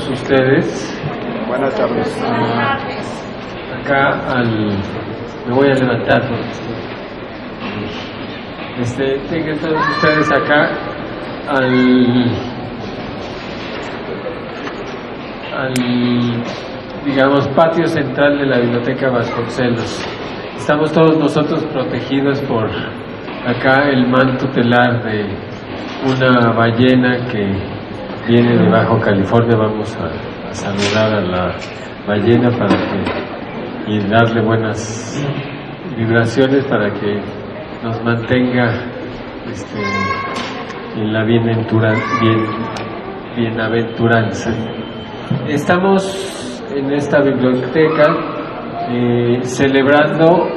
todos ustedes. Buenas tardes. Acá me voy a levantar. Tengan todos ustedes acá al digamos patio central de la Biblioteca Vasconcelos. Estamos todos nosotros protegidos por acá el manto telar de una ballena que viene de Baja California. Vamos a saludar a la ballena y darle buenas vibraciones para que nos mantenga en la bienaventuranza. Estamos en esta biblioteca celebrando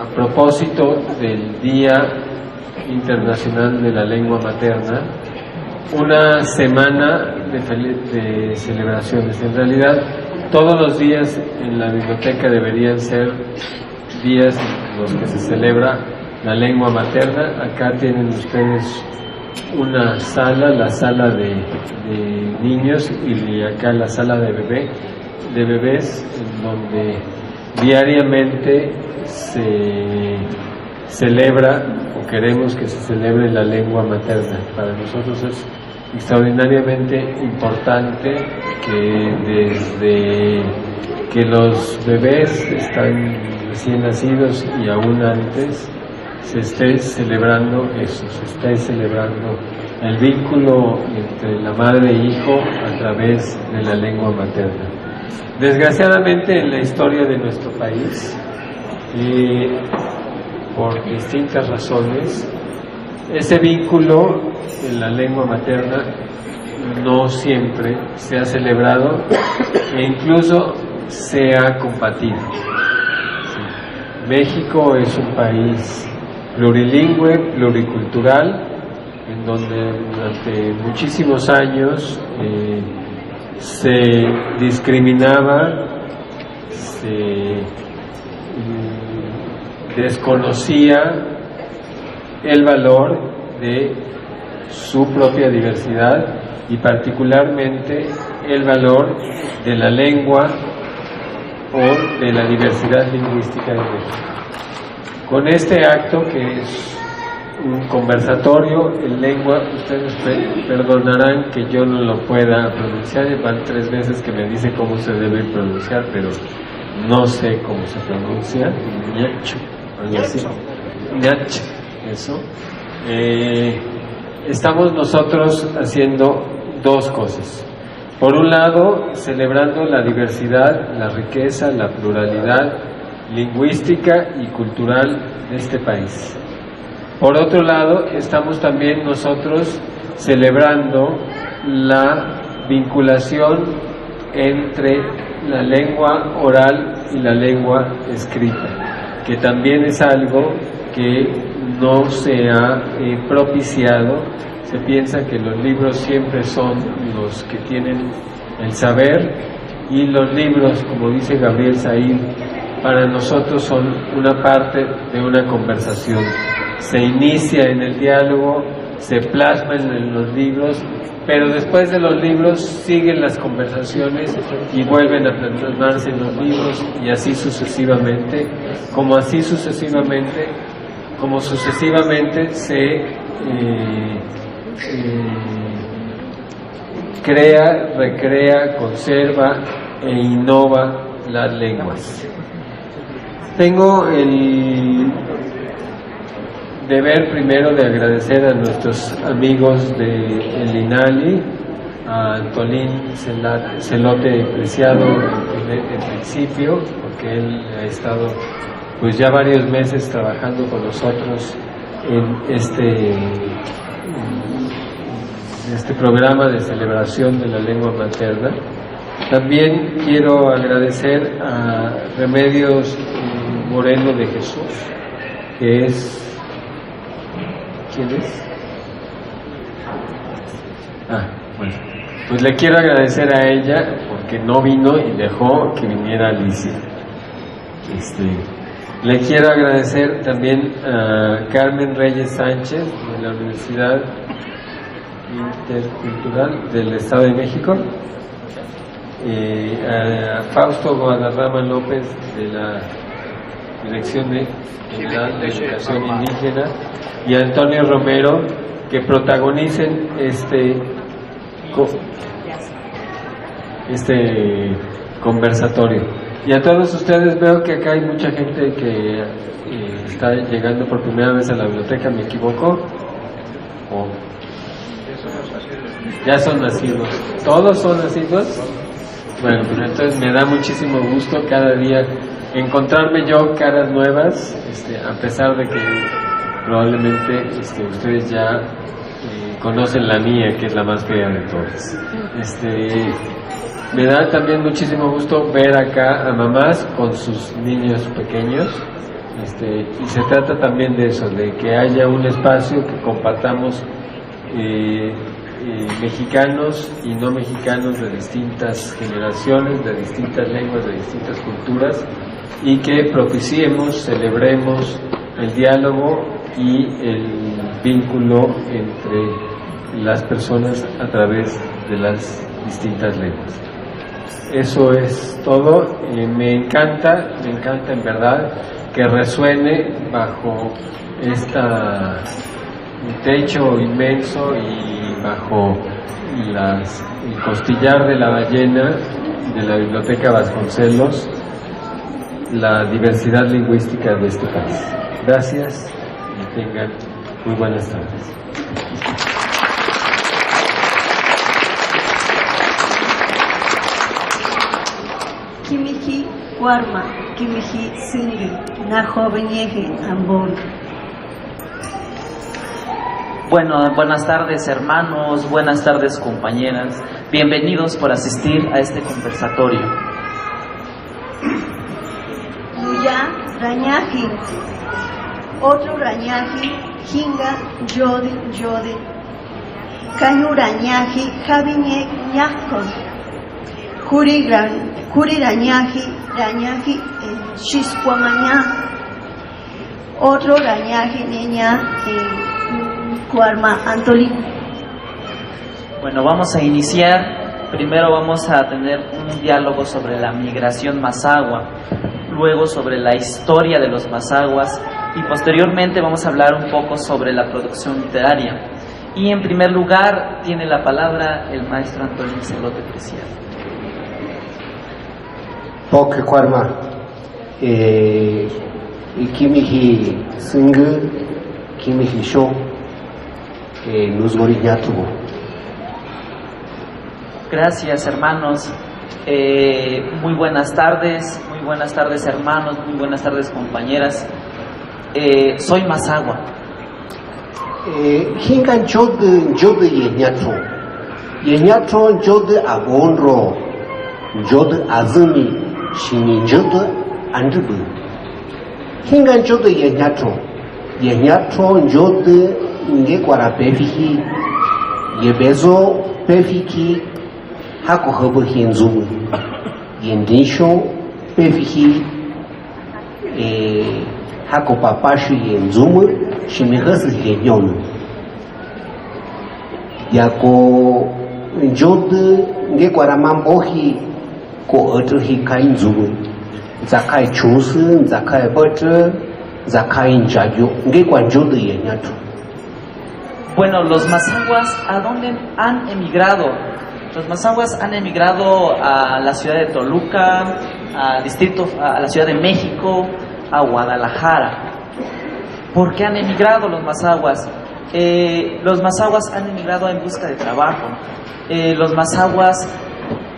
a propósito del Día Internacional de la Lengua Materna, una semana de celebraciones. En realidad, todos los días en la biblioteca deberían ser días en los que se celebra la lengua materna. Acá tienen ustedes una sala, la sala de niños, y acá la sala de bebés, en donde diariamente se celebra, o queremos que se celebre, la lengua materna. Para nosotros es extraordinariamente importante que desde que los bebés están recién nacidos y aún antes se esté celebrando eso, se esté celebrando el vínculo entre la madre e hijo a través de la lengua materna. Desgraciadamente, en la historia de nuestro país, por distintas razones, ese vínculo en la lengua materna no siempre se ha celebrado e incluso se ha combatido. México es un país plurilingüe, pluricultural, en donde durante muchísimos años se discriminaba, se desconocía el valor de su propia diversidad y particularmente el valor de la lengua o de la diversidad lingüística de México. Con este acto, que es un conversatorio en lengua, ustedes perdonarán que yo no lo pueda pronunciar. Van 3 veces que me dice cómo se debe pronunciar, pero no sé cómo se pronuncia. Ñacho, algo así. Ñacho, eso. Estamos nosotros haciendo 2 cosas. Por un lado, celebrando la diversidad, la riqueza, la pluralidad lingüística y cultural de este país. Por otro lado, estamos también nosotros celebrando la vinculación entre la lengua oral y la lengua escrita, que también es algo que no se ha propiciado. Se piensa que los libros siempre son los que tienen el saber, y los libros, como dice Gabriel Said, para nosotros son una parte de una conversación. Se inicia en el diálogo, se plasman en los libros, pero después de los libros siguen las conversaciones y vuelven a plasmarse en los libros, y así sucesivamente, como sucesivamente se crea, recrea, conserva e innova las lenguas. Tengo el deber primero de agradecer a nuestros amigos de el INALI, a Antolín Celote Preciado en principio, porque él ha estado pues ya varios meses trabajando con nosotros en este programa de celebración de la lengua materna. También quiero agradecer a Remedios Moreno de Jesús, que es... ¿Quién es? Bueno, pues le quiero agradecer a ella porque no vino y dejó que viniera Alicia. Le quiero agradecer también a Carmen Reyes Sánchez de la Universidad Intercultural del Estado de México, a Fausto Guadarrama López de la Dirección General de Educación Indígena y a Antonio Romero, que protagonicen este conversatorio. Y a todos ustedes, veo que acá hay mucha gente que está llegando por primera vez a la biblioteca. ¿Me equivoco? ¿O ya son nacidos? ¿Todos son nacidos? Bueno, pues entonces me da muchísimo gusto cada día encontrarme yo caras nuevas, a pesar de que probablemente ustedes ya conocen la mía, que es la más fea de todas. Me da también muchísimo gusto ver acá a mamás con sus niños pequeños, y se trata también de eso, de que haya un espacio que compartamos mexicanos y no mexicanos de distintas generaciones, de distintas lenguas, de distintas culturas, y que propiciemos, celebremos el diálogo y el vínculo entre las personas a través de las distintas lenguas. Eso es todo. Me encanta en verdad que resuene bajo un techo inmenso y bajo el costillar de la ballena de la Biblioteca Vasconcelos la diversidad lingüística de este país. Gracias y tengan muy buenas tardes. Kimiji Warma, Kimiji Singi, Na Jovenieje, Ambon. Bueno, buenas tardes hermanos, buenas tardes compañeras, bienvenidos por asistir a este conversatorio. Yuya Rañaji, otro Rañaji, Hinga Yode, Kayu Rañaji, Javiñe Ñakon, Kuri Rañaji, Chiscuamaña, otro Rañaji Niña, Cuarma Antolín. Bueno, vamos a iniciar. Primero vamos a tener un diálogo sobre la migración mazahua, luego sobre la historia de los mazahuas y posteriormente vamos a hablar un poco sobre la producción literaria. Y en primer lugar tiene la palabra el maestro Antolín Celote Preciado. Poque Cuarma, Kimiji Singu, Kimiji Show. Gracias hermanos, muy buenas tardes hermanos, muy buenas tardes compañeras. Soy mazahua. Hingan Jode Yenyatro Jode Agonro Jode Azumi Shini Jode Andrebu Hingan Jode Yenyatro Jode Nge kwara pefiki yebezo pefiki hako hobo hinzumu yendisho pefiki hako papashu yenzumu shimihasi henyon yako njode nge kwara mambohi ko otri kainzumu zakai chusu zakai botre zakai njayo nge kwa jode yenyatu. Bueno, los mazahuas, ¿a dónde han emigrado? Los mazahuas han emigrado a la ciudad de Toluca, a la Ciudad de México, a Guadalajara. ¿Por qué han emigrado los mazahuas? Los mazahuas han emigrado en busca de trabajo. Los mazahuas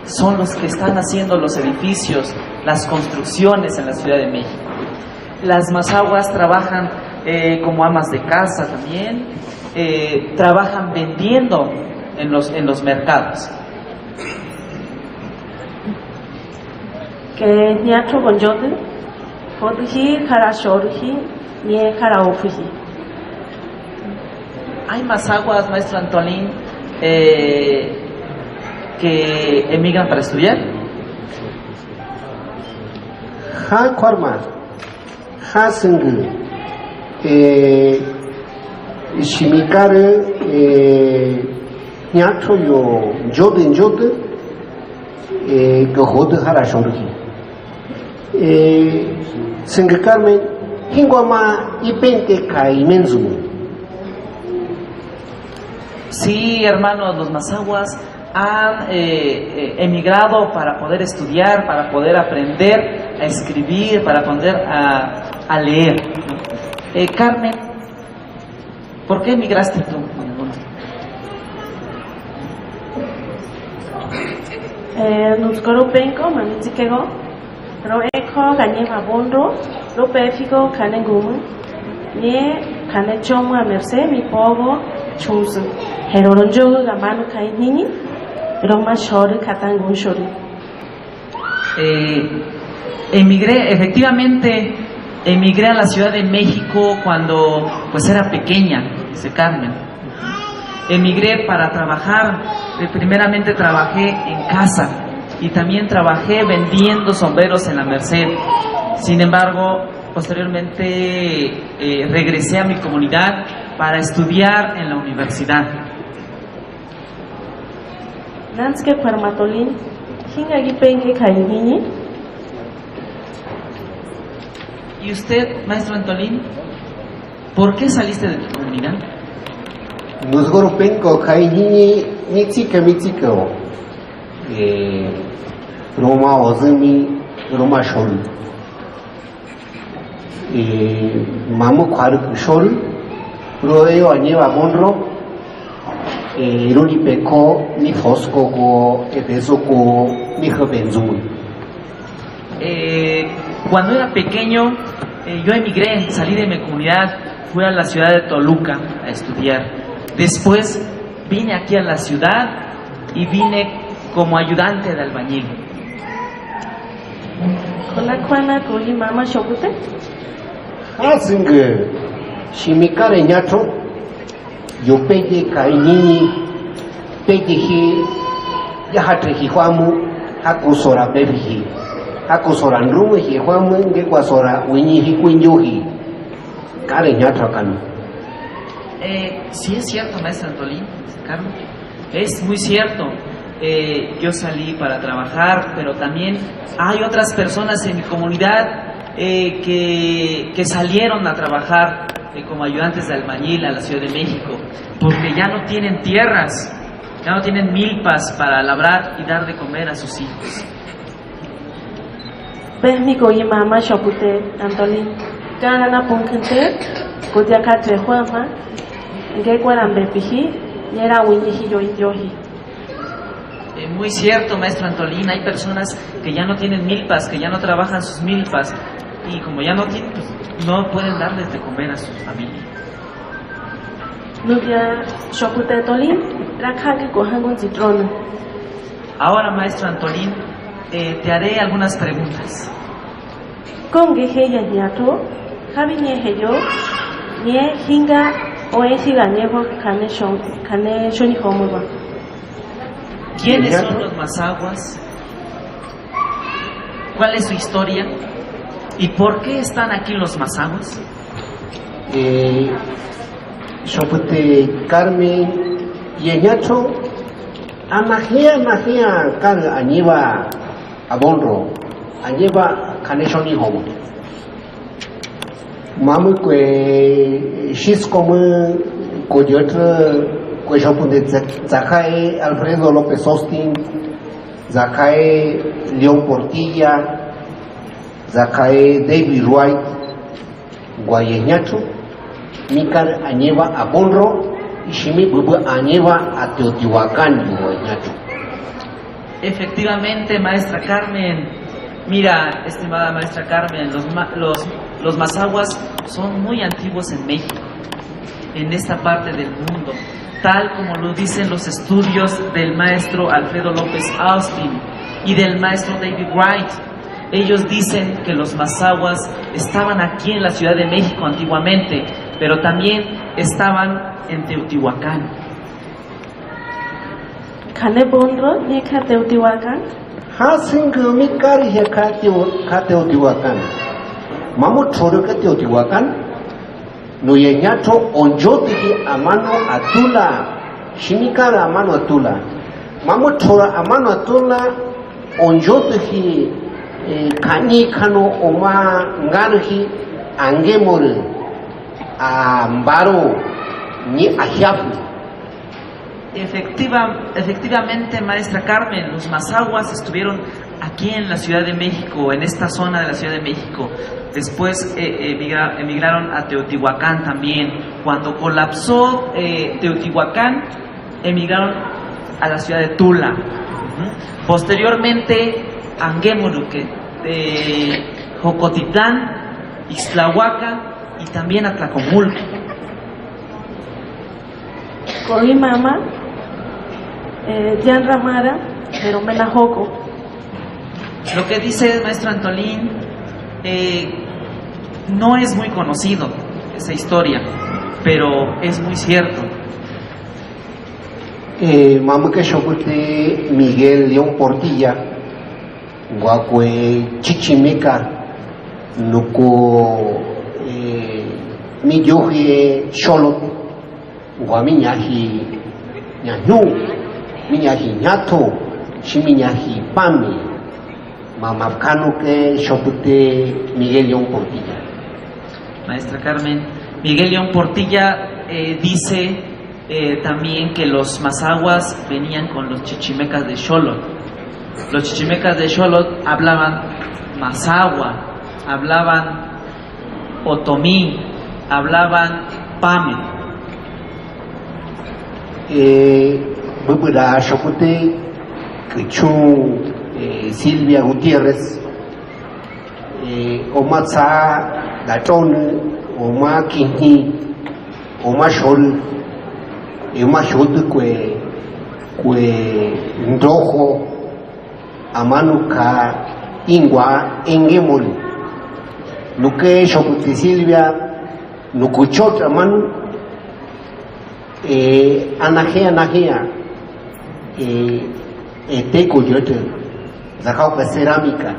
son los que están haciendo los edificios, las construcciones en la Ciudad de México. Las mazahuas trabajan como amas de casa también. Trabajan vendiendo en los mercados. Que niacho bonjote, fotuji karashorji, nie karaofuji. Hay mazahuas, maestro Antolín, que emigran para estudiar. Ha Cuarma, ha Singu, Shimikare ñacho yo jode que jode хорошо ruhi Singa Carmen hingoma ipente kai menzumi. Sí, hermanos, los mazahuas han emigrado para poder estudiar, para poder aprender a escribir, para aprender a leer. Carmen, ¿por qué emigraste tú? Nuskoro penko manitikego ro eko ganyeva bonro ro pefiko kanengum nie kane chomu a merce mi povo chunsu heroronjo gamanu kainini ro ma shori katangun shori. Emigré a la Ciudad de México cuando pues era pequeña, dice Carmen. Emigré para trabajar. Primeramente trabajé en casa y también trabajé vendiendo sombreros en la Merced. Sin embargo, posteriormente regresé a mi comunidad para estudiar en la universidad. Nanske Parmatolin, Hingagi Penke Kainini. ¿Y usted, maestro Antolín, por qué saliste de tu comunidad? Nusgoro penko kai ni mitika Roma ozumi Roma shol mamu khar shol royo anyeva monro ruli peko ni fosco go ebeso ni jovenzumun. Cuando era pequeño yo emigré, salí de mi comunidad, fui a la ciudad de Toluca a estudiar. Después vine aquí a la ciudad y vine como ayudante de albañil. Konakwana Kuli Mama Shokute? Hasinge Shimikare ñacho yo pede kainini pede hi yahatre hi huamu hakusora bebihi hakusora nrume hi huamu ngekwasora winyi hi kuinyohi kare ñacho kanu. Sí es cierto, maestra Antolín, Carmen, es muy cierto. Yo salí para trabajar, pero también hay otras personas en mi comunidad que salieron a trabajar como ayudantes de albañil a la Ciudad de México, porque ya no tienen tierras, ya no tienen milpas para labrar y dar de comer a sus hijos. Behmiko y Mama Shokute, Antolín, Ganana Punkente, Kodiakatre Juama. Muy cierto, maestro Antolín, hay personas que ya no tienen milpas, que ya no trabajan sus milpas y como ya no tienen, pues, no pueden darles de comer a su familia. Ahora, maestro Antolín, te haré algunas preguntas. ¿Quiénes son los mazahuas? ¿Cuál es su historia? ¿Y por qué están aquí los mazahuas? Shopute Carmen Yeñacho Anahia Kan Añeva Abonro Añeva Kaneshoni Homo Mamu que Shis como Coyotre Coyote Zacae Alfredo López Austin Zacae León Portilla Zacae David Wright Guayeñacho Mikar Añeva Abonro y Shimi Bubu Añeva a Teotihuacán Guayeñacho. Efectivamente, maestra Carmen. Mira, estimada maestra Carmen, los mazahuas son muy antiguos en México, en esta parte del mundo, tal como lo dicen los estudios del maestro Alfredo López Austin y del maestro David Wright. Ellos dicen que los mazahuas estaban aquí en la Ciudad de México antiguamente, pero también estaban en Teotihuacán. ¿Cane bonro ni ka Teotihuacán? Hasingu mikari ya Teotihuacán. Mamu choro ka Teotihuacán. No yeñacho onjote ki amano atula Shimikara amano atula. Mamu chora amano atula onjotuhi kani kano oma ngaruhi angemore ambaro ni ahiafu. Efectivamente, maestra Carmen, los mazahuas estuvieron aquí en la Ciudad de México, en esta zona de la Ciudad de México. Después emigraron a Teotihuacán también. Cuando colapsó Teotihuacán, emigraron a la ciudad de Tula. Posteriormente, Anguémoruque, Jocotitlán, Ixtlahuaca y también a Tlacomulco. Con mi mamá, Jan Ramara, pero Menajoco. Lo que dice el maestro Antolín no es muy conocido, esa historia, pero es muy cierto. Mamuke Shokute Miguel León Portilla, Guacue Chichimeca, Nuco Miyoje Xolot, Guamiñaji Ñañú, Miñaji Ñato, Shimiñaji Pami, Mamapcano que Shokute Miguel León Portilla. Maestra Carmen, Miguel León Portilla dice también que los mazahuas venían con los chichimecas de Xolotl. Los chichimecas de Xolotl hablaban mazahua, hablaban otomí, hablaban pame. Bupura Shokute Kichun Silvia Gutiérrez, Omatza Gatón, Oma Quinti, Oma Xol, Oma Xol que Ndojo, Amanuka, Ingua, Engemol, Nuke Shokute Silvia, Nukuchot Amanu, Anajea, Teco Yote, Zacauca Cerámica,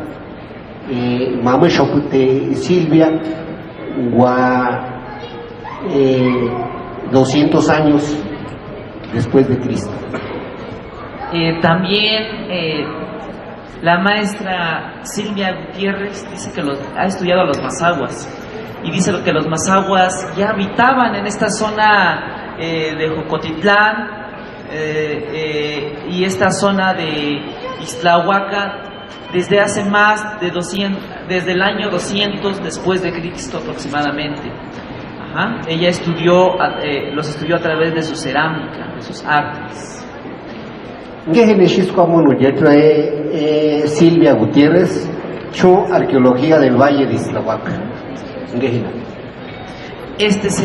Mame Shokute Silvia, Gua 200 años después de Cristo. También la maestra Silvia Gutiérrez dice que ha estudiado a los mazahuas y dice que los mazahuas ya habitaban en esta zona de Jocotitlán y esta zona de Ixtlahuaca desde hace más de 200, desde el año 200 después de Cristo aproximadamente. Ella los estudió a través de su cerámica, de sus artes. Silvia Gutiérrez, Arqueología del Valle de Ixtlahuaca. Esta es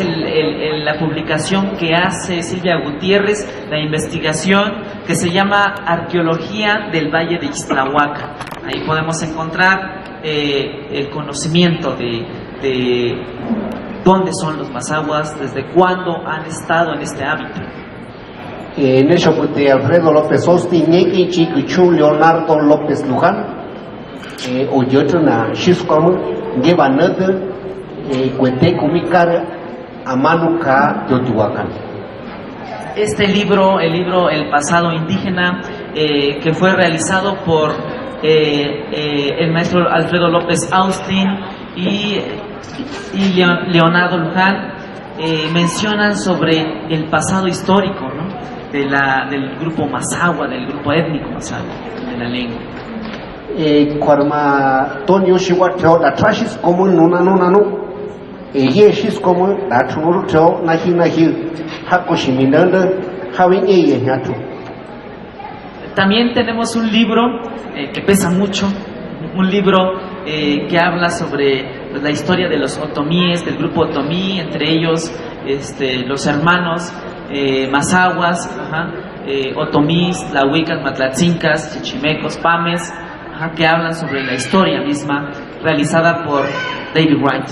la publicación que hace Silvia Gutiérrez, la investigación que se llama Arqueología del Valle de Ixtlahuaca. Ahí podemos encontrar el conocimiento de dónde son los mazahuas, desde cuándo han estado en este hábitat. En eso, Alfredo López Osti, Ñequi Chiquichu, Leonardo López Luján, Oyotona Xiscom, Gebanete, Cuetecumicar, Amanuca, Teotihuacán. Este libro, El pasado indígena, que fue realizado por el maestro Alfredo López Austin y Leonardo Luján, mencionan sobre el pasado histórico, ¿no? Del grupo mazahua, del grupo étnico mazahua, de la lengua. Cuarma Tonio Shiwateo, la trashis como no, yeshis como la chunuruteo, nahi, hakushiminanda, having yehatu. También tenemos un libro que pesa mucho, un libro que habla sobre la historia de los otomíes, del grupo otomí, entre ellos los hermanos mazahuas, otomís, tlahuicas, matlatzincas, chichimecos, pames, que hablan sobre la historia misma realizada por David Wright.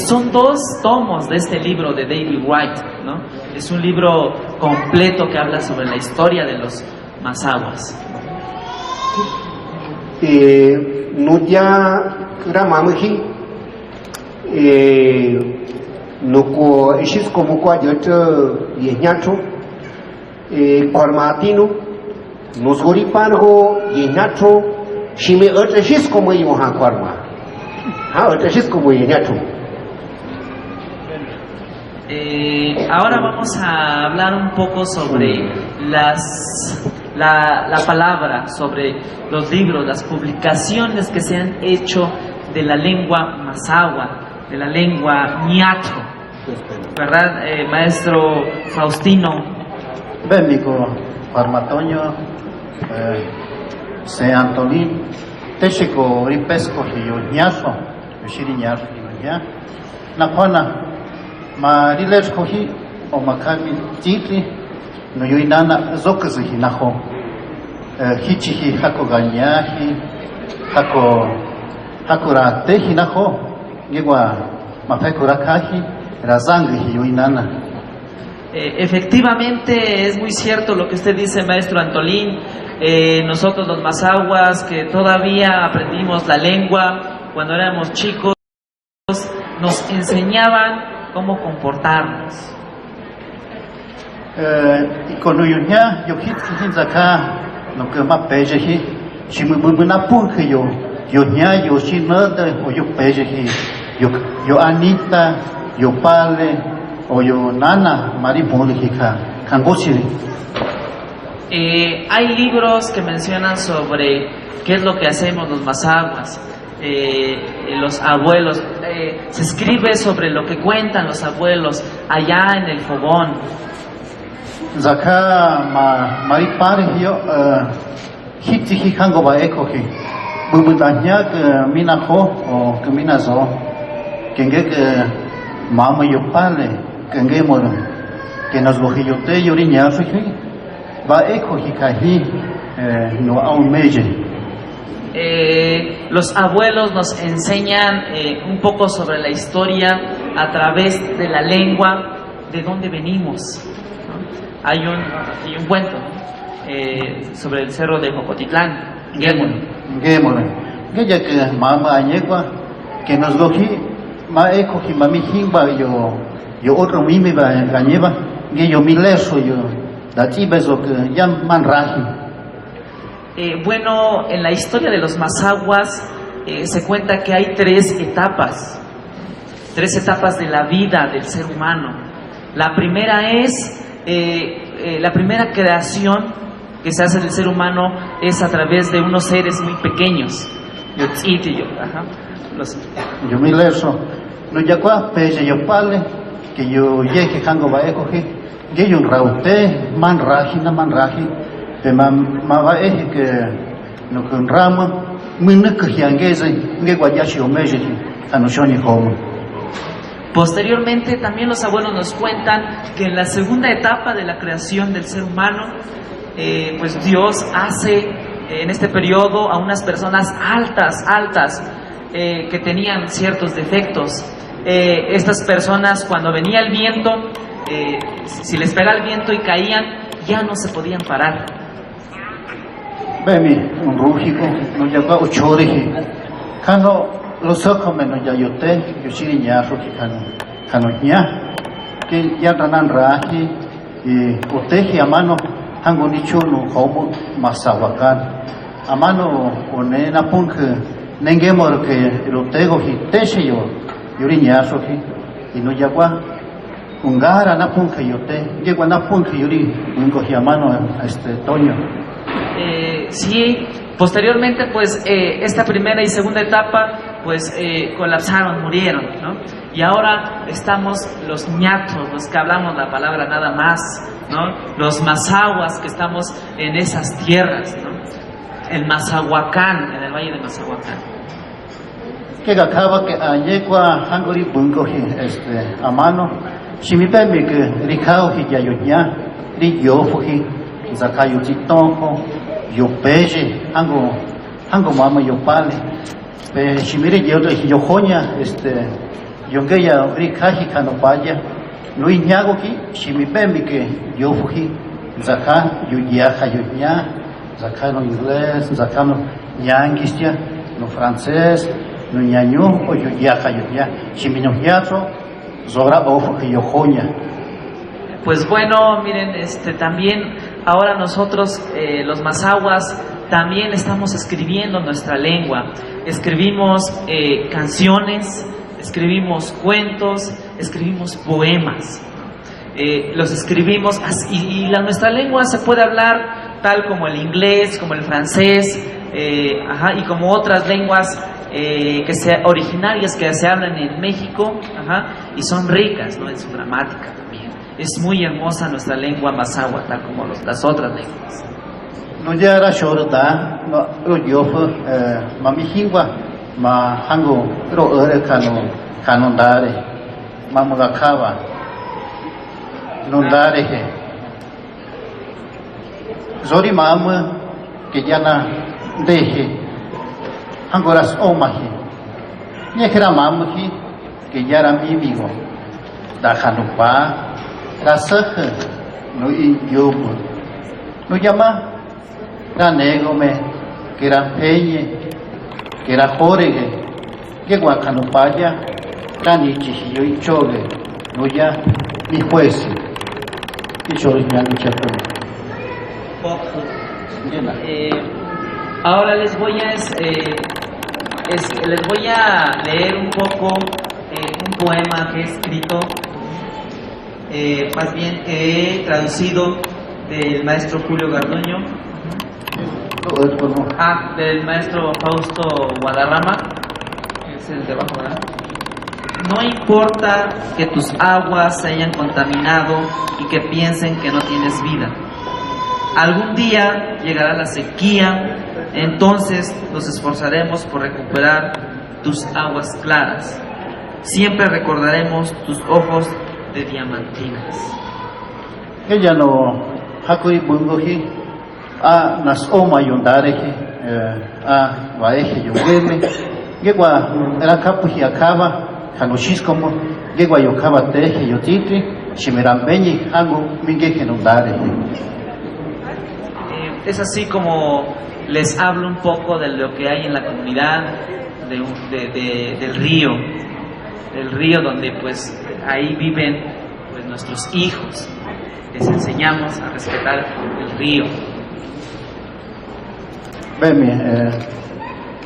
Son 2 tomos de este libro de David Wright, ¿no? Es un libro completo que habla sobre la historia de los mazahuas. no ko ishis como kwa yoto yeñacho kormatino nos goripango yeñacho shime otra shis como yo ha korma ha otra shis como yeñacho. Ahora vamos a hablar un poco sobre la palabra, sobre los libros, las publicaciones que se han hecho de la lengua mazahua, de la lengua ñato, ¿verdad, maestro Faustino? Bémico, Parmatoño, Se Antolín, Techico, Ripesco, Ñazo, Shiriñazo, Napana. Ma riles kohi o makami titli no yuinana zokazi naho hichihi hako ganyahi hako ratehi naho yegua mafekura kahi razangi yuinana. Efectivamente es muy cierto lo que usted dice, maestro Antolín. Nosotros los mazahuas que todavía aprendimos la lengua cuando éramos chicos, nos enseñaban cómo comportarnos. Y con uyunya yo hit acá no que más peje si me voy a purge yo nya yo si nada o yo peje yo Anita yo Pale o yo Nana Maripolítica Cangosiri. Hay libros que mencionan sobre qué es lo que hacemos los mazahuas. Los abuelos, se escribe sobre lo que cuentan los abuelos allá en el fogón. Zaka maripare yo hiti hango ba ekoki bubudanya que minajo o que minazo que mama yo pale que mo que nos bojiyote yoriña fiji ba ekoki kahi no aun meje. Los abuelos nos enseñan un poco sobre la historia a través de la lengua de dónde venimos, ¿no? Hay un cuento sobre el cerro de Jocotitlán, Gémole, que ya que mamá añegua que nos cogí ma cogí mami himba yo otro mimi va gañeva que yo mileso yo da chibeso que ya manraji. Bueno, en la historia de los mazahuas se cuenta que hay tres etapas de la vida del ser humano. La primera es, la primera creación que se hace del ser humano es a través de unos seres muy pequeños. Yo mileso, no ya cua peje yo pale, que yo llegue jango va a coger, que yo un raute, manraji. Te mama que no con rama muy que guayashi o meji anoshoni home. Posteriormente también los abuelos nos cuentan que en la segunda etapa de la creación del ser humano, pues Dios hace en este periodo a unas personas altas que tenían ciertos defectos. Estas personas cuando venía el viento, si les pega el viento y caían, ya no se podían parar. Bemi, un rúgico, no llegó a choriji. Cano, los ojos menos ya yote, yo chiriña, roji cano ña, que ya ranan raji, y oteji a mano, hango nicho no homo, masawakan. A mano, one na punk, nengemor que lo tego hi, teche yo, yuriña, roji, y no llegó un gara na punk yote, llegó na punk yuri, un coji a mano, Toño. Sí, posteriormente pues esta primera y segunda etapa pues colapsaron, murieron, ¿no? Y ahora estamos los ñatos, los que hablamos la palabra nada más, ¿no? Los mazahuas que estamos en esas tierras, ¿no? El Mazahuacán, en el valle de Mazahuacán. Que acaba que ayekwa hangori bungoji a mano, shimipemi que ricao hi yayoña, riyofuji, zakayo chitonjo, yo peje, hango mama yo pale, pe shimire yo joña, yo que ya ricaji canopaya, no iñago ki, shimipemi que yo fuji, zaka, yo yaja yo ña, zaka no inglés, zaka no yanguistia, no francés, no ñaño o yo ya chimino yatro zora of que yo joña. Pues bueno, miren, también ahora nosotros, los mazahuas, también estamos escribiendo nuestra lengua. Escribimos canciones, escribimos cuentos, escribimos poemas. Los escribimos y nuestra lengua se puede hablar tal como el inglés, como el francés, y como otras lenguas originarias que se hablan en México, y son ricas, ¿no?, en su gramática también. Es muy hermosa nuestra lengua mazahua, tal como las otras lenguas. No ya era shorta, no yo mami hingua, ma hango ro ere kanondare, mamugakaba, nondare he. Zori mama que ya na deje, hango ras omahi, ni que era mamuhi que ya era mi amigo, da hanupa. Rasa no yobu no llama la negome que era peñe que era jorge que guacanopaya la nichi yo y chogue no ya ni juez y chogue ya no chapo. Ahora les voy a leer un poco un poema que he escrito, más bien que he traducido del maestro Julio Garduño, del maestro Fausto Guadarrama, que es el de abajo, ¿verdad? No importa que tus aguas se hayan contaminado y que piensen que no tienes vida. Algún día llegará la sequía, entonces nos esforzaremos por recuperar tus aguas claras. Siempre recordaremos tus ojos de diamantinas. Ella no hakuri bungohi nas oma yondarehi vaeje yongeme yegua era kapuhi akaba kanoshis como yegua yokaba teje yotitri shimerambeñi hango mingeje nondarehi. Es así como les hablo un poco de lo que hay en la comunidad del río donde pues ahí viven pues nuestros hijos. Les enseñamos a respetar el río. Bemi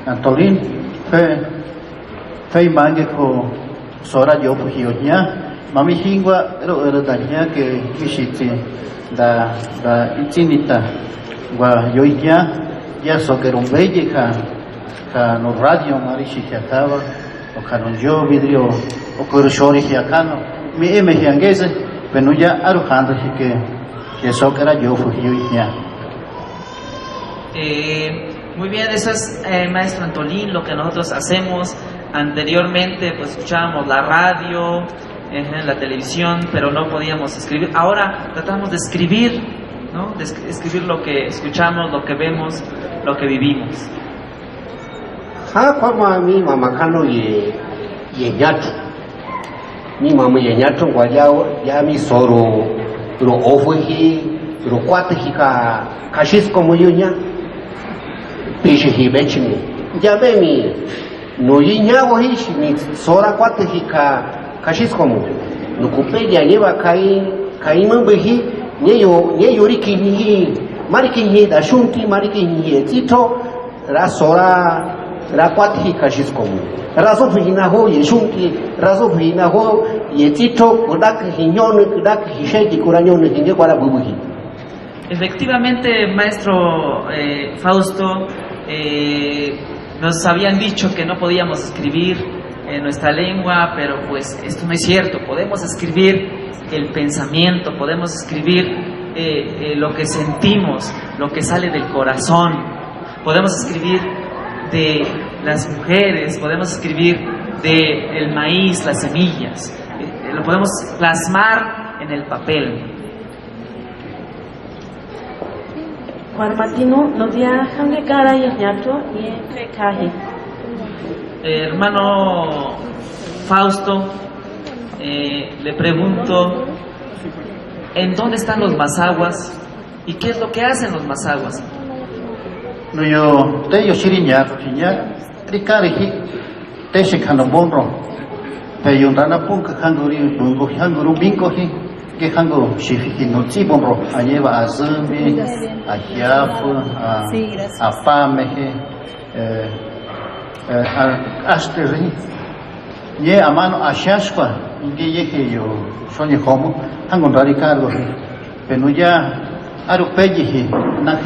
Antolín fe mangue ko sora yo puhioña mami hingua ero daña que visite da incinita gua yoiña ya soquerumbeye ka no radio marishi acaba o kanon yo vidrio o kurushori hiakano mi hiangese pero ya arujando que soquera yo fuhioña. Muy bien, eso es maestro Antolín, lo que nosotros hacemos. Anteriormente pues escuchábamos la radio, la televisión, pero no podíamos escribir. Ahora tratamos de escribir, ¿no? De escribir lo que escuchamos, lo que vemos, lo que vivimos. Mi mamá cano y ñato. Mi mamá y ñato guayao ya mi soro lo ofuji lo cuateji cachis como yo ña. Pishi bechini ya ve mi no yiñago hish mi sora cuateji cachis como no cupe ya lleva kai mambeji ñeyo riki ni mariki ni da shunti mariki ni tito ra sora ra cuateji cachis como razo fina ho ye shunti razo fina ho ye tito kudak hiñone kudak hisheki kurañone hinge para bubuji. Efectivamente, maestro Fausto, nos habían dicho que no podíamos escribir en nuestra lengua, pero pues esto no es cierto. Podemos escribir el pensamiento, podemos escribir lo que sentimos, lo que sale del corazón. Podemos escribir de las mujeres, podemos escribir del maíz, las semillas. Lo podemos plasmar en el papel. Guarmatino no viajan de cara y ñato y caje. Hermano Fausto, le pregunto, ¿en dónde están los mazahuas y qué es lo que hacen los mazahuas? No yo te yo chiriña ricareji teche kano bonro pe yundana pun ka kanguri bungo hanguru bingo hi ke hango shifi no ti bonro anyeva azumi ahiafu a pame asteri ye amano ashashwa nge yeke yo sonye como hango radical penuya arupeji na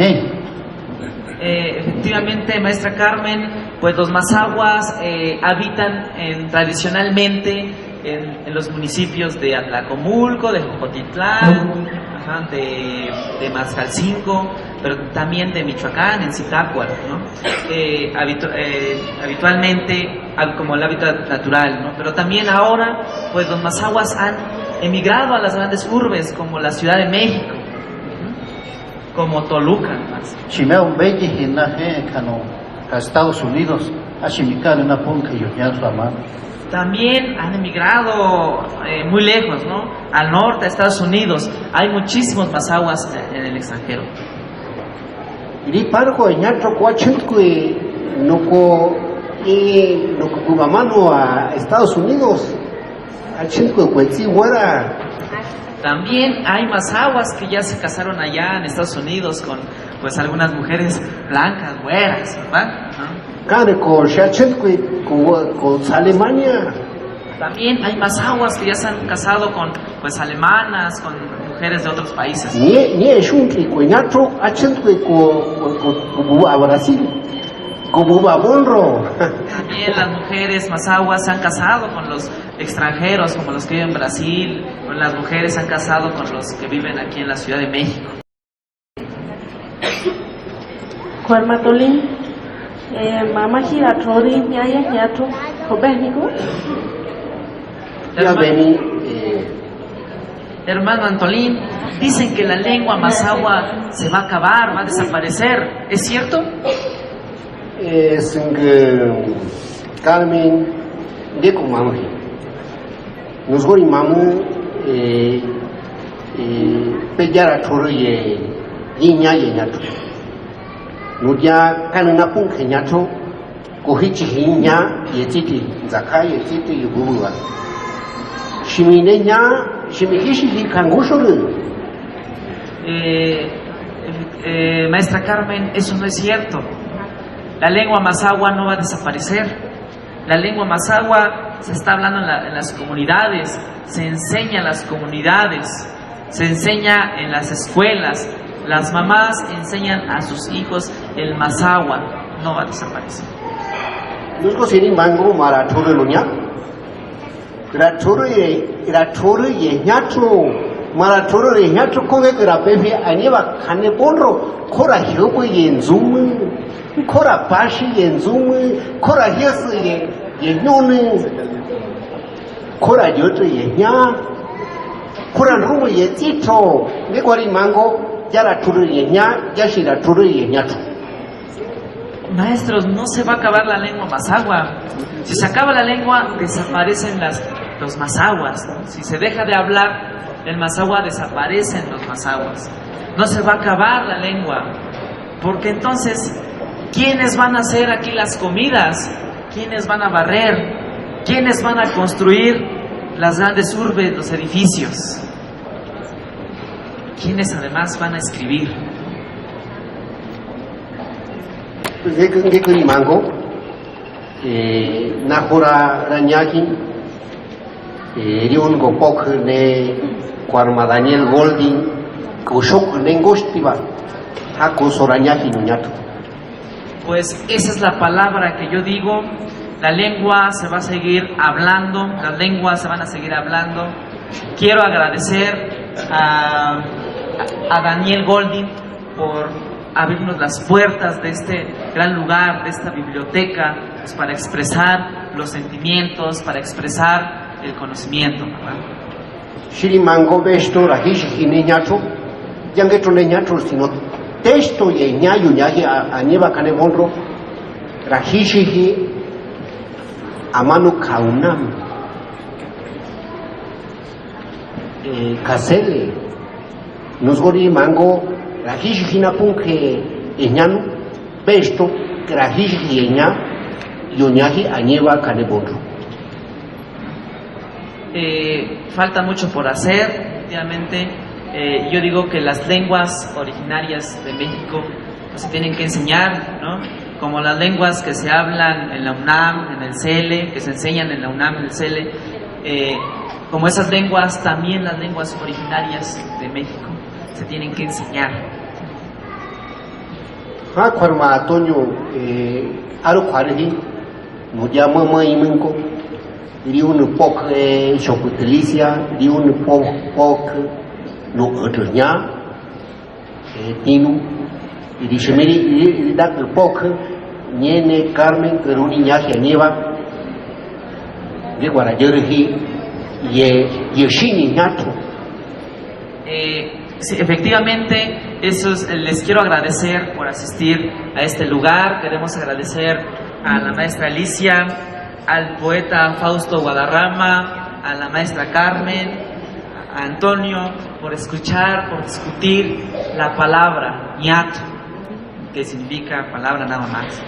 efectivamente, maestra Carmen, pues los mazahuas habitan tradicionalmente en los municipios de Atlacomulco, de Jocotitlán, de Mazcalcingo, pero también de Michoacán, en Zitácuaro, ¿no? Habitualmente como el hábitat natural, ¿no? Pero también ahora, pues los mazahuas han emigrado a las grandes urbes como la Ciudad de México, como Toluca. Chimea un bello gimnaje a Estados Unidos, a Chimicar una punca y la mano. También han emigrado muy lejos, ¿no? Al norte, a Estados Unidos. Hay muchísimos mazahuas en el extranjero. Y para que ñatro cuachentque no mamano a Estados Unidos, a chentque cuetzi guara. También hay mazahuas que ya se casaron allá en Estados Unidos con pues algunas mujeres blancas, güeras, ¿verdad? Con Alemania. También hay mazahuas que ya se han casado con pues alemanas, con mujeres de otros países. Ni es un tricuñato, con Brasil, como Babonro. También las mujeres mazahuas se han casado con los extranjeros, como los que viven en Brasil, o las mujeres se han casado con los que viven aquí en la Ciudad de México. Cuarmatolín, mamá giratori, ñaya ñato, jobénico. Hermano Antolín, dicen que la lengua mazahua se va a acabar, va a desaparecer. ¿Es cierto? Es que Carmen de como nos voy mamu pellara choro ye niña ye ñato no ya canana pun que ñato cohichi niña ye titi zaka ye titi ye bubuwa shimine ña shimihishi kanguso. Maestra Carmen, eso no es cierto. La lengua mazahua no va a desaparecer. La lengua mazahua se está hablando en las comunidades, se enseña en las comunidades, se enseña en las escuelas. Las mamás enseñan a sus hijos el mazahua, no va a desaparecer. Nusco sini mango maratoro luña, ratoro ye ñato, maratoro ye ñato coge grapefi añeva cane ponro, cora hiopo y enzum, cora pashi y enzum, cora hies ye ñone, cora yoto ye ña, cora rumo ye tito, ne cuari mango. Ya la turu y ña, ya si la turu y ñato. Maestros, no se va a acabar la lengua mazahua. Si se acaba la lengua, desaparecen los mazahuas, ¿no? Si se deja de hablar el mazahua, desaparecen los mazahuas. No se va a acabar la lengua, porque entonces, ¿quiénes van a hacer aquí las comidas? ¿Quiénes van a barrer? ¿Quiénes van a construir las grandes urbes, los edificios? ¿Quiénes además van a escribir? ¿Qué mango? Nahora Rañaki, Rion Gopok ne Cuarma Daniel Golding, Kushok Nengostiva, Hakos Orañaki Nuñato. Pues esa es la palabra que yo digo. La lengua se va a seguir hablando, las lenguas se van a seguir hablando. Quiero agradecer a Daniel Golding por abrirnos las puertas de este gran lugar, de esta biblioteca, pues para expresar los sentimientos, para expresar el conocimiento, ¿verdad? Shirimango besto rahishi niñacho, yangeto niñacho sino texto y ñayo ñaje a nieva cane bonro rahishi amano kaunam kasele nos gori mango rahishi hina punke eñano besto rahishi eña yoñaji añeva cane bondro. Falta mucho por hacer, efectivamente. Yo digo que las lenguas originarias de México pues, se tienen que enseñar, ¿no? Como las lenguas que se hablan en la UNAM, en el CELE, que se enseñan en la UNAM, en el CELE, como esas lenguas, también las lenguas originarias de México se tienen que enseñar. Ha cuarma toño aro cuarji no llama maimenco ri un poc choputelicia ri un poc no otrña tinu y shemeri y da poc niene Carmen Caruni ñaje nieva de guarayerji y shini ñato. Sí, efectivamente, les quiero agradecer por asistir a este lugar. Queremos agradecer a la maestra Alicia, al poeta Fausto Guadarrama, a la maestra Carmen, a Antonio, por escuchar, por discutir la palabra ñato, que significa palabra nada más.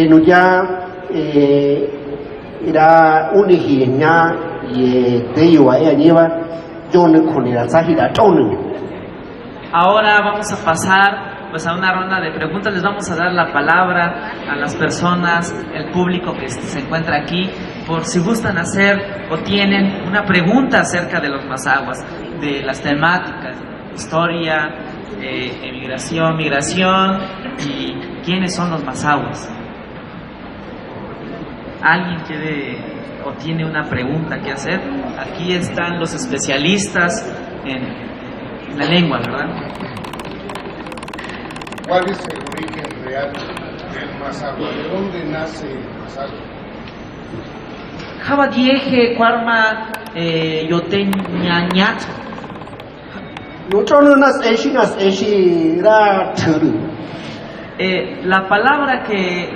No ya era un hiña y te iba a llevar. Ahora vamos a pasar pues a una ronda de preguntas. Les vamos a dar la palabra a las personas, el público que se encuentra aquí, por si gustan hacer o tienen una pregunta acerca de los mazahuas, de las temáticas, historia, emigración, migración y quiénes son los mazahuas. ¿Alguien quiere o tiene una pregunta que hacer? Aquí están los especialistas en la lengua, ¿verdad? ¿Cuál es el origen real del mazahua? ¿De dónde nace el mazahua? Java dieje cuarma yoteñañat.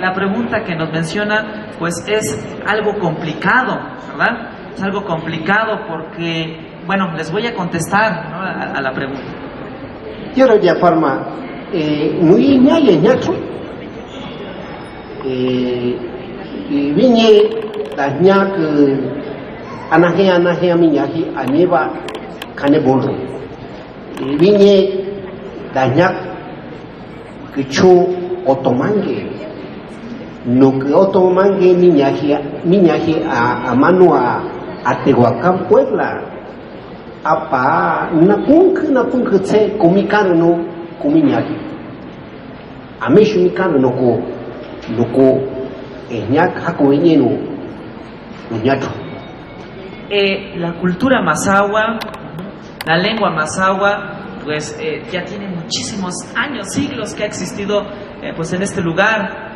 La pregunta que nos menciona pues es algo complicado, ¿verdad? Es algo complicado porque, bueno, les voy a contestar, ¿no? a la pregunta. Quiero ya forma muy ñaye ñacho y viñe la ñac anaje miñaji añeva cane bolro y viñe la ñac que chu otomangue no que otomangue miñaji a mano a Tehuacán, Puebla. Apa napunk tse kumikano no kumiñaki. Amishu mikano no ko ñak hakoñeno ñato. La cultura mazahua, la lengua mazahua, pues ya tiene muchísimos años, siglos que ha existido pues en este lugar.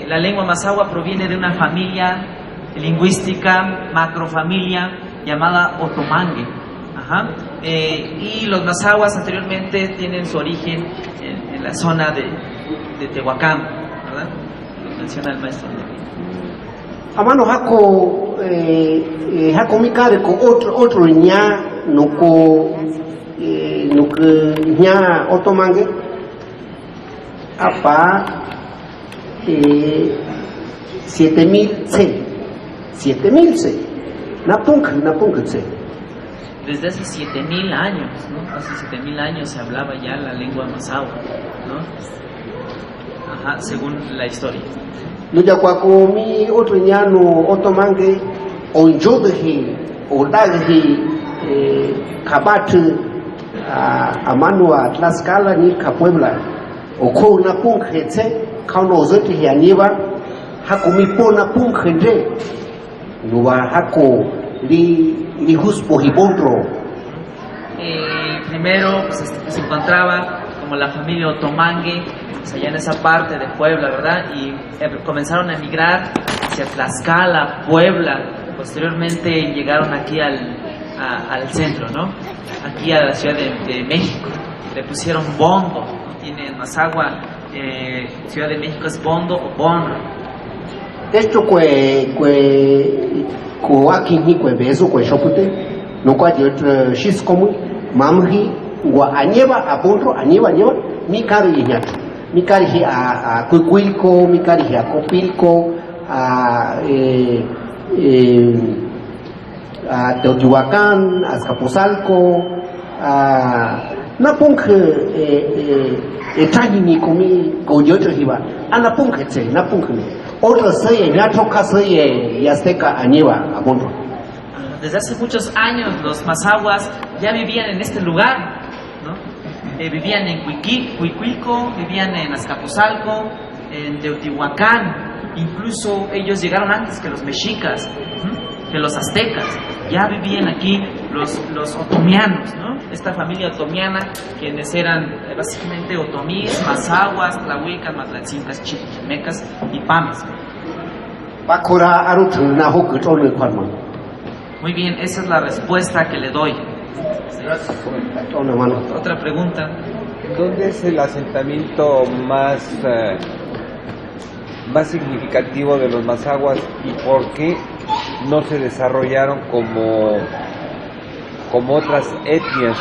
La lengua mazahua proviene de una familia lingüística, macrofamilia llamada Otomangue. Ajá. Y los mazahuas anteriormente tienen su origen en la zona de Tehuacán, ¿verdad? Lo menciona el maestro. Amano hako mikare ko otro ña no ña Otomangue apa 7000 C. Napunk C. Desde hace 7000 años, ¿no? Hace 7000 años se hablaba ya la lengua mazahua, ¿no? Ajá, según la historia. No ya cuaco mi otro ñano Otomangue o yodeji o dageji kabat a mano a Tlaxcala ni Puebla o ko Napunk C. Kauno zote ya niva hako mi po Napunk C. Nuwa hako li huspo hibondro. Primero pues, se encontraba como la familia Otomangue, pues, allá en esa parte de Puebla, ¿verdad? Y comenzaron a emigrar hacia Tlaxcala, Puebla. Posteriormente llegaron aquí al centro, ¿no? Aquí a la Ciudad de México. Le pusieron bondo, ¿no? Tiene el mazahua, Ciudad de México es bondo o bonro. Esto aquí ni beso shopute no shis como mamhi añeva a bonro añeva mi caro y ñato mi cari a Cuicuilco, mi cari a Copilco, a Teotihuacán, a Azcapotzalco, a Napunque, Trajini comi, Coyochojiba, a Napunque, Napunque. Otro soy Ñatro Casoy y Azteca Añeva, a Bondo. Desde hace muchos años los mazahuas ya vivían en este lugar, ¿no? Vivían en Cuicuilco, vivían en Azcapotzalco, en Teotihuacán, incluso ellos llegaron antes que los mexicas, que los aztecas. Ya vivían aquí los otomianos, ¿no? Esta familia otomiana, quienes eran básicamente otomíes, mazahuas, tlahuicas, matlatzincas, chichimecas y pames. Bakura Arutu Nahuku Tolu Kwarman. Muy bien, esa es la respuesta que le doy. Otra pregunta. ¿Dónde es el asentamiento más significativo de los mazahuas y por qué no se desarrollaron como otras etnias?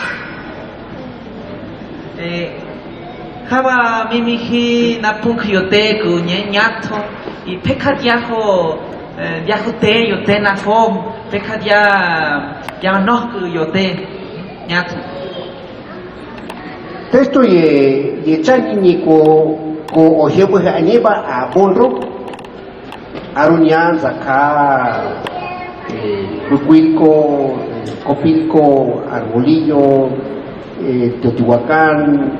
Java mimiji napunkyoteku ñato y pekadyajo te yote nafom pekadya yamanok yote ñato. Texto ye chani ko ojepo añeba a Bonro Aruña Zaca Cuicuilco, Copilco, Arbolillo, Teotihuacán,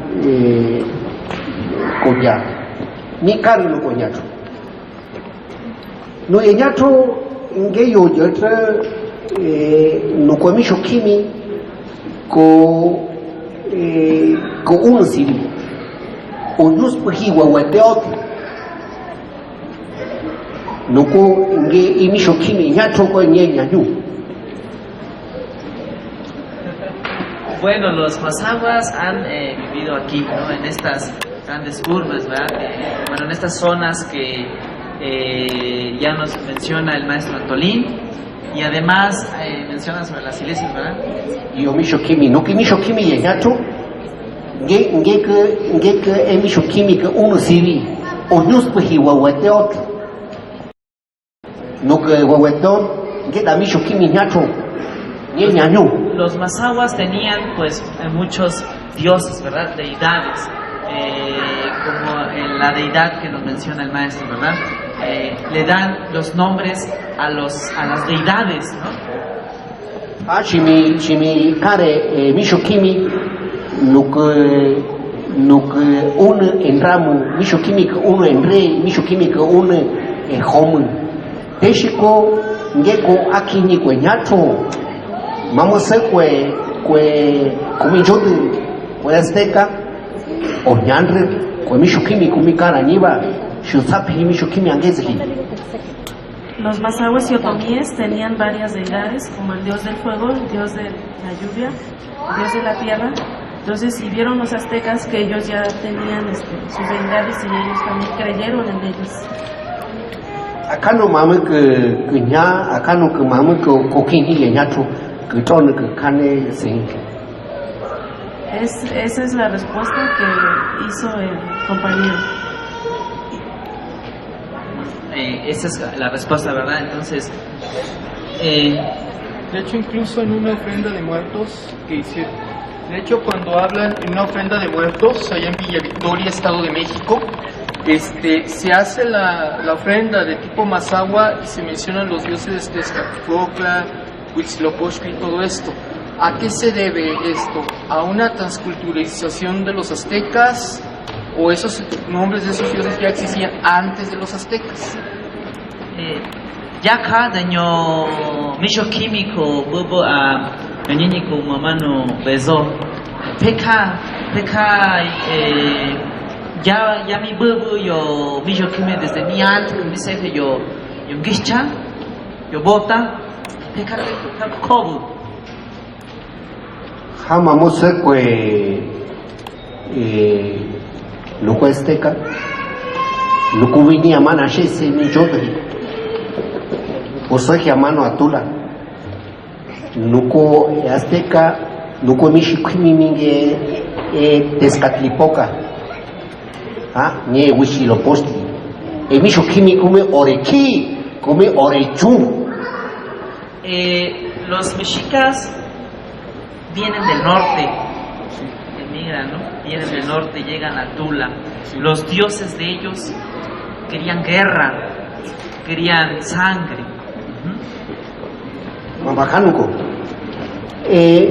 Coya. Ni Carlos Coñato. No Eñato, Ingeyo Yotra, no comisho Kimi, co uno siri. O nos pujiwa hueteot. Nuko nge imisho kimi Ñato ko ñeñañu. Bueno, los mazahuas han vivido aquí, ¿no? En estas grandes urbes, ¿verdad? Bueno, en estas zonas que ya nos menciona el maestro Antolín y además menciona sobre las iglesias, ¿verdad? Y omisho kimi, no que imisho kimi Ñato, nge que emisho kimi que uno siri. O nos pujiwa hueteot. No que huehuetón, que da micho kimi Ñato, ñeñañu. Los mazahuas tenían pues muchos dioses, ¿verdad? Deidades, como la deidad que nos menciona el maestro, ¿verdad? Le dan los nombres a las deidades, ¿no? Ah, chimi care micho kimi, no que uno en ramo, micho kimi que uno en rey, micho kimi que uno en home. Peshiko ngeko akini kwe Ñato mamose kwe kumijote kwe Azteca o ñanre kwe mishukimi kumikara niba shusapi mishukimi angezhi. Los mazahuas y otomíes tenían varias deidades, como el dios del fuego, el dios de la lluvia, el dios de la tierra. Entonces, si vieron los aztecas que ellos ya tenían sus deidades y ellos también creyeron en ellos. Acá no mames que ña, acá no que mames que coquini y Ñato, que todo que cane sí. Esa es la respuesta que hizo el compañero. Esa es la respuesta, ¿verdad? Entonces, de hecho, incluso en una ofrenda de muertos que hicieron, de hecho, cuando hablan en una ofrenda de muertos allá en Villa Victoria, Estado de México, se hace la ofrenda de tipo mazahua y se mencionan los dioses de Tezcatlicocla, Huitzilopochtli y todo esto. ¿A qué se debe esto? ¿A una transculturalización de los aztecas o esos nombres de esos dioses ya existían antes de los aztecas? Yaka daño micho químico bubo a ñiñico mamano bezo peka ya mi bubu yo micho químico desde mi alto mi seje yo ngischa yo bota peka kobu Jamamos que luego azteca luego venía mana se mi jodri o sea mano atula luego azteca luego mi shikimi minge Tezcatlipoca ni wishi lo posti emisho kimi come oreki come orechu. Los mexicas vienen del norte, emigran, ¿no? Vienen del norte, llegan a Tula. Los dioses de ellos querían guerra, querían sangre. Mabacanuco.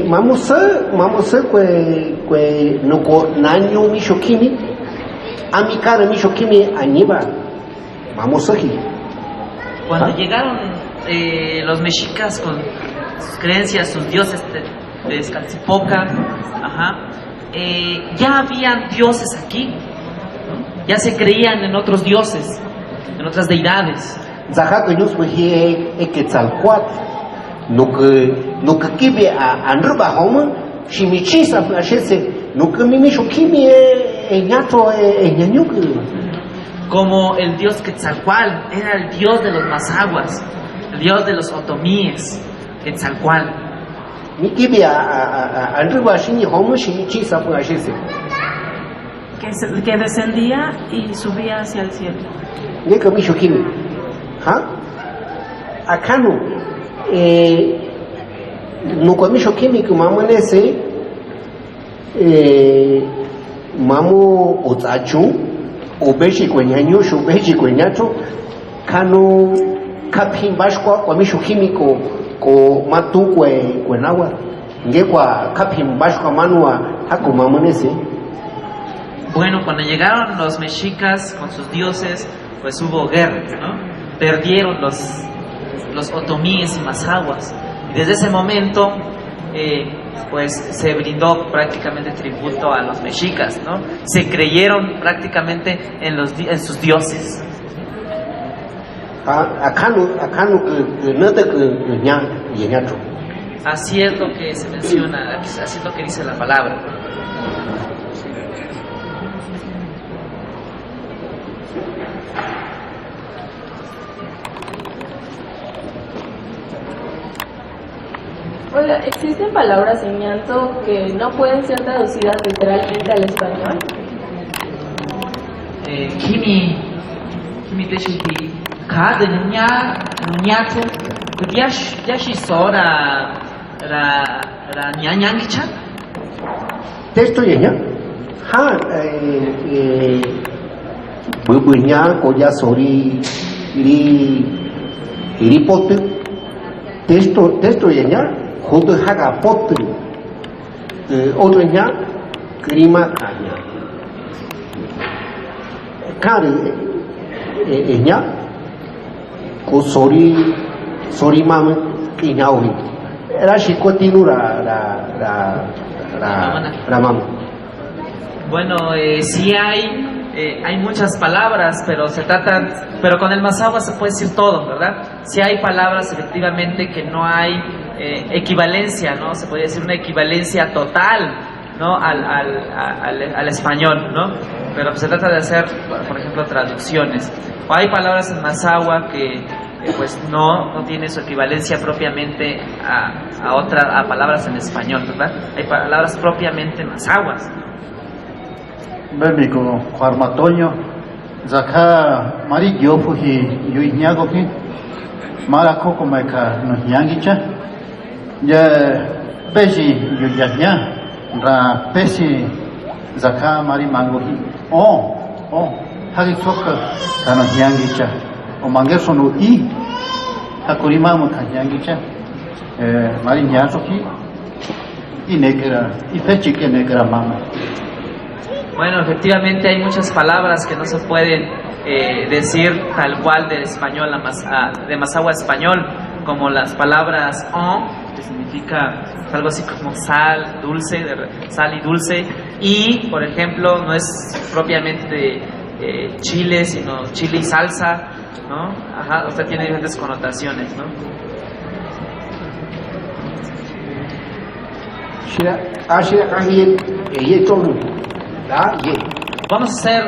Vamos a que no con naño mishokimi, a mi cara mishokimi aniba. Vamos aquí. Cuando llegaron los mexicas con sus creencias, sus dioses de Escalzipoca, ya habían dioses aquí, ¿no? Ya se creían en otros dioses, en otras deidades. Zahato nos fue Quetzalcoatl, no que kibe a Andruba Homa, Shimichisa Flashese, no que mi mishokimi ñato ñañuque. Como el dios Quetzalcoatl era el dios de los mazahuas, el dios de los otomíes, Quetzalcoatl. Que descendía y subía hacia el cielo. Acá no comisho químico mamá nese mamo otachu obeji kwenyanyo shubeji kwenyato kano kapin bashkwa comisho químico ko matu kwenawa ngekwa kapin bashkwa manua haku mamá nese. Bueno, cuando llegaron los mexicas con sus dioses, pues hubo guerra, ¿no? Perdieron los otomíes y mazahuas. Y desde ese momento, pues se brindó prácticamente tributo a los mexicas, ¿no? Se creyeron prácticamente en sus dioses. Así es lo que se menciona, así es lo que dice la palabra. Hola, ¿existen palabras en ñanto que no pueden ser traducidas literalmente al español? Kimi Teshiti, cada ñato, yashi sora ñañangicha. Texto yeña, bubuña koya sori li potu. Texto yeña. Junto haga pot otro ña clima caña cari ña con sori mame y ñauri era si continúa la mama. Bueno, sí hay muchas palabras, pero con el mazahua se puede decir todo, ¿verdad? Sí hay palabras efectivamente que no hay equivalencia, ¿no? Se puede decir una equivalencia total, ¿no? al español, ¿no? Pero se trata de hacer, por ejemplo, traducciones. O hay palabras en mazahua que pues no tiene su equivalencia propiamente a palabras en español, ¿verdad? Hay palabras propiamente mazahuas. Bemiko Juarmatoño, Zaka Mari Yofuji Yuñagoki, Maracoko Meka Nuyangicha, Ya Beji Yuyanya, Ra Pesi Zaka Mari Mangohi, Hagisoka Kanayangicha, O Mangersonu I, Hakurimamu Kanyangicha, Mari Nyasoki, I Negra, I Fechike Negra Mama. Bueno, efectivamente hay muchas palabras que no se pueden decir tal cual del español de mazahua español, como las palabras que significa algo así como sal, dulce, sal y dulce, y por ejemplo no es propiamente de chile, sino chile y salsa, ¿no? O sea, tiene diferentes connotaciones, ¿no? Vamos a hacer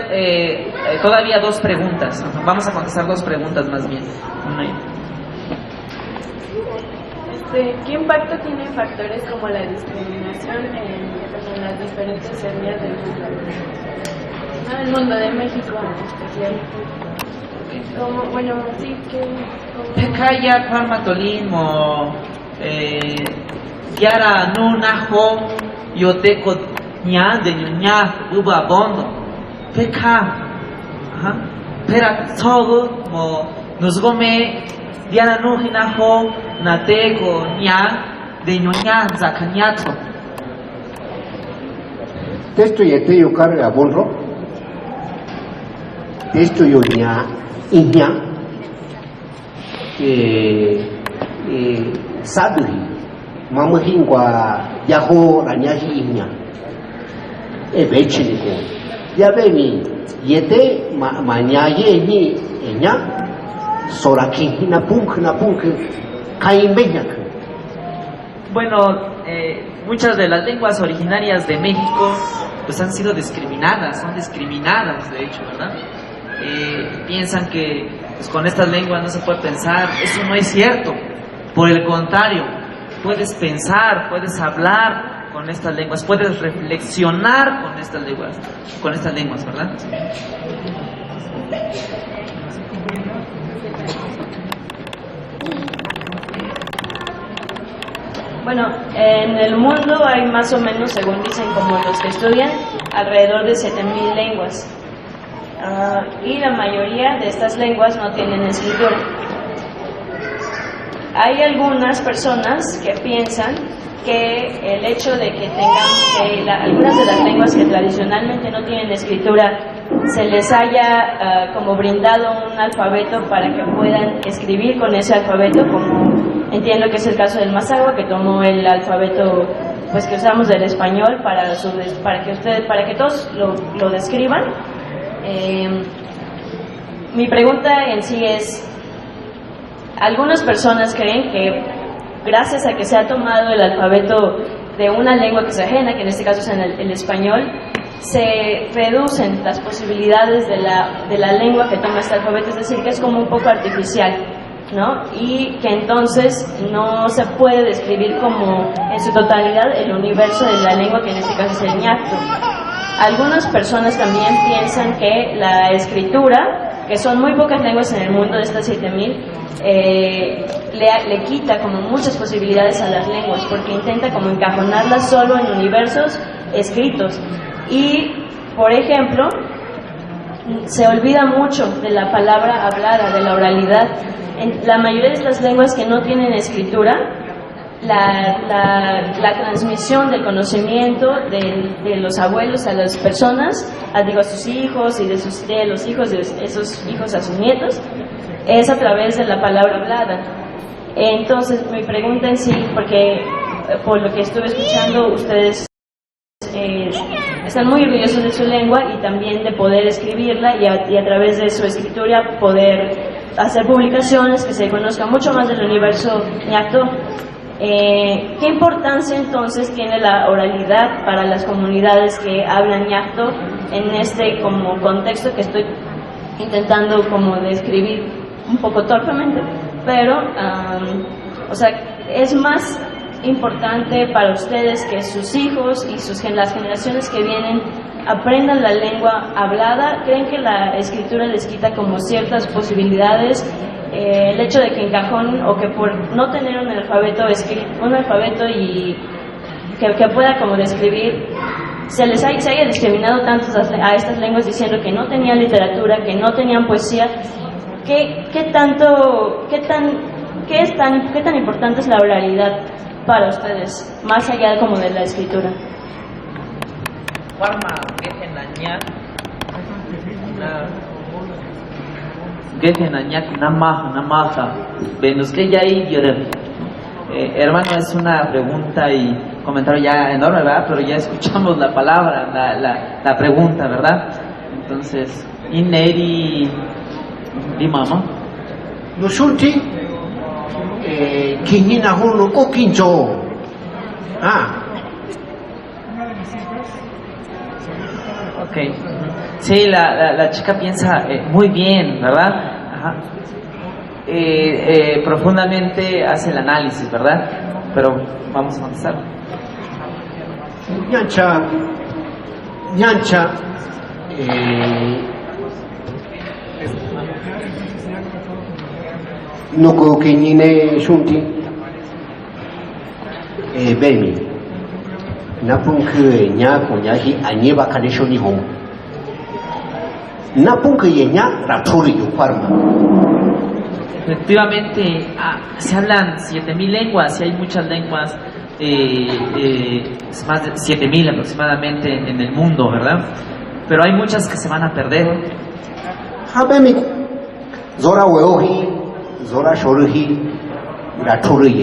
todavía dos preguntas. Vamos a contestar dos preguntas más bien. ¿Qué impacto tienen factores como la discriminación en las diferentes etnias del mundo? Ah, el mundo de México en especial. Como, bueno, sí que... Pekaya Parmatolimo, Yara Nunaho, Yoteko Nya de Ña, Uba Bondo, Peka, Pera Togo, nos gome, Diana Nujinaho, Nateko Nya, de Ñoña, Zacañato. Testo yete yo carga bonro. Testo yo ña, iña, saduri, mamahingwa, yaho, rañaji iña. Bechinico. Ya ve mi, yete, mañaye ni, iña, soraki, napunk, caimbeñac. Bueno, muchas de las lenguas originarias de México pues han sido discriminadas, son discriminadas de hecho, ¿verdad? Piensan que pues, con estas lenguas no se puede pensar, eso no es cierto, por el contrario, puedes pensar, puedes hablar con estas lenguas, puedes reflexionar con estas lenguas, ¿verdad? Bueno, en el mundo hay más o menos, según dicen como los que estudian, alrededor de 7,000 lenguas. Y la mayoría de estas lenguas no tienen escritura. Hay algunas personas que piensan que el hecho de que algunas de las lenguas que tradicionalmente no tienen escritura se les haya como brindado un alfabeto para que puedan escribir con ese alfabeto, como entiendo que es el caso del Mazahua, que tomó el alfabeto pues que usamos del español para que todos lo describan. Mi pregunta en sí es, algunas personas creen que gracias a que se ha tomado el alfabeto de una lengua que es ajena, que en este caso es el español, se reducen las posibilidades de la lengua que toma este alfabeto, es decir, que es como un poco artificial, ¿no? Y que entonces no se puede describir como en su totalidad el universo de la lengua, que en este caso es el ñacto. Algunas personas también piensan que la escritura, que son muy pocas lenguas en el mundo de estas 7,000, le quita como muchas posibilidades a las lenguas, porque intenta como encajonarlas solo en universos escritos. Y, por ejemplo, se olvida mucho de la palabra hablada, de la oralidad. En la mayoría de estas lenguas que no tienen escritura, la transmisión del conocimiento de los abuelos a las personas, a sus hijos y de los hijos de esos hijos a sus nietos, es a través de la palabra hablada. Entonces, mi pregunta en sí, porque por lo que estuve escuchando, ustedes están muy orgullosos de su lengua y también de poder escribirla y a través de su escritura poder hacer publicaciones que se conozca mucho más del universo ñacto. ¿Qué importancia entonces tiene la oralidad para las comunidades que hablan ñacto en este como contexto que estoy intentando como describir un poco torpemente? Pero, o sea, es más importante para ustedes que sus hijos y las generaciones que vienen aprendan la lengua hablada. ¿Creen que la escritura les quita como ciertas posibilidades? El hecho de que encajonen o que por no tener un alfabeto y que pueda como describir, se haya discriminado tanto a estas lenguas diciendo que no tenían literatura, que no tenían poesía. ¿Qué tan importante es la oralidad para ustedes, más allá como de la escritura? Hermano, es una pregunta y comentario ya enorme, ¿verdad? Pero ya escuchamos la palabra, la pregunta, ¿verdad? Entonces, Ineri Limama. Nusulti, Kinina Hulu Kokincho. Ok. Sí, la chica piensa muy bien, ¿verdad? Ajá. Profundamente hace el análisis, ¿verdad? Pero vamos a contestar. Ñancha, no ko kinine shunti bemi napun ke nya ko nya hi anyeba kanishoni hom napun ke nya ratori yu farma. Efectivamente, se hablan 7.000 lenguas y hay muchas lenguas, más de 7.000 aproximadamente en el mundo, ¿verdad? Pero hay muchas que se van a perder. Habemi zora weohi zora shorohi ratori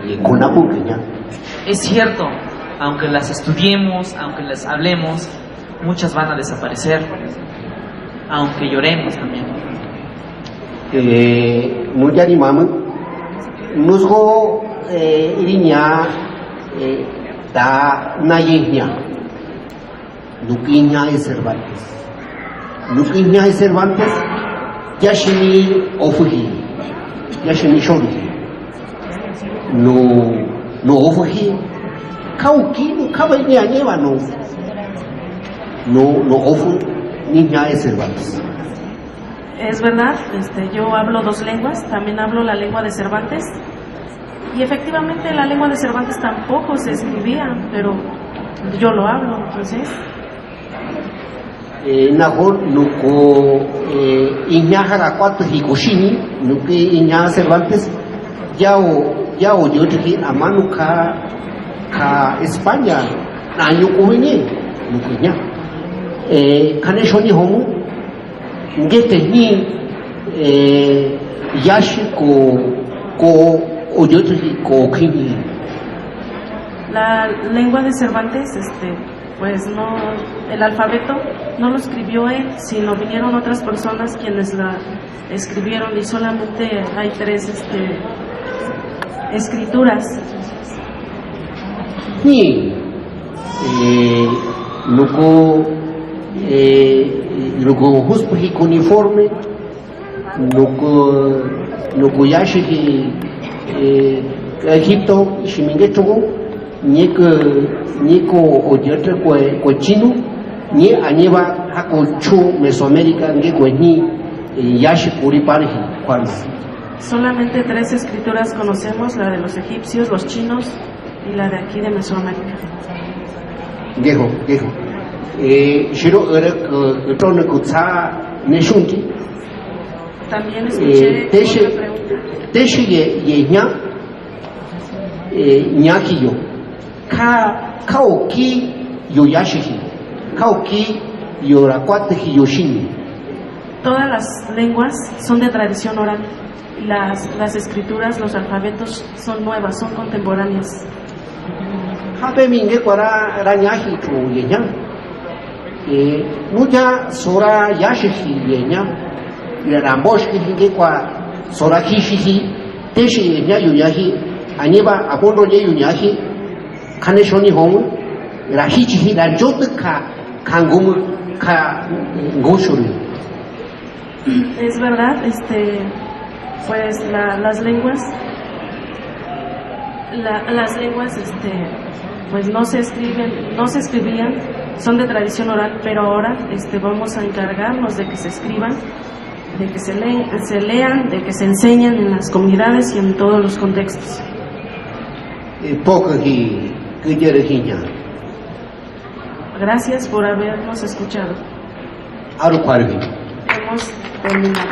ye kunapu kenya. Es cierto, aunque las estudiemos, aunque las hablemos, muchas van a desaparecer, aunque lloremos también. Nujari mama nusgo irinya da nayenya nukinya y Cervantes yashini ofuhi yashini shori no ofuhi kauki no kabanya lleva no ofu niña y Cervantes. Es verdad, yo hablo 2 lenguas, también hablo la lengua de Cervantes y efectivamente la lengua de Cervantes tampoco se escribía, pero yo lo hablo, entonces. Nahor nuko iñaja cuatro hikoshini nuki iñaja Cervantes yao yo te amanu ka España año kuwenye nuki iña kane shoni homu ngete ni yashi ko oyotuji ko kini. La lengua de Cervantes, pues no, el alfabeto no lo escribió él, sino vinieron otras personas quienes la escribieron y solamente hay 3 escrituras. Ni luego justo uniforme nuko yashi Egipto shimingetugo nico oyote ko chino ni anyeba hako chu Mesoamérica ngeko ni yashi kuri parhi kwana. Solamente 3 escrituras conocemos, la de los egipcios, los chinos y la de aquí de Mesoamérica. Geho shiro era tono kutsa neshunti. También escuché otra pregunta. Teshe ye ñakiyo kaoki yo yashihi kaoki yo rakuateji yoshini. Todas las lenguas son de tradición oral. Las escrituras, los alfabetos son nuevas, son contemporáneas. Habe minge para rañaji tu yenya muya sora yashihi yenya rambosh hinge kwa sora kishihi teshe yenya yuyahi anyeba abondo ye yuyahi kane shoni homu rahichi ranjot ka kangum ka ngoshuri. Es verdad, pues las lenguas pues no se escribían, son de tradición oral, pero ahora vamos a encargarnos de que se escriban, de que se lean, de que se enseñan en las comunidades y en todos los contextos. Gracias por habernos escuchado. Hemos terminado.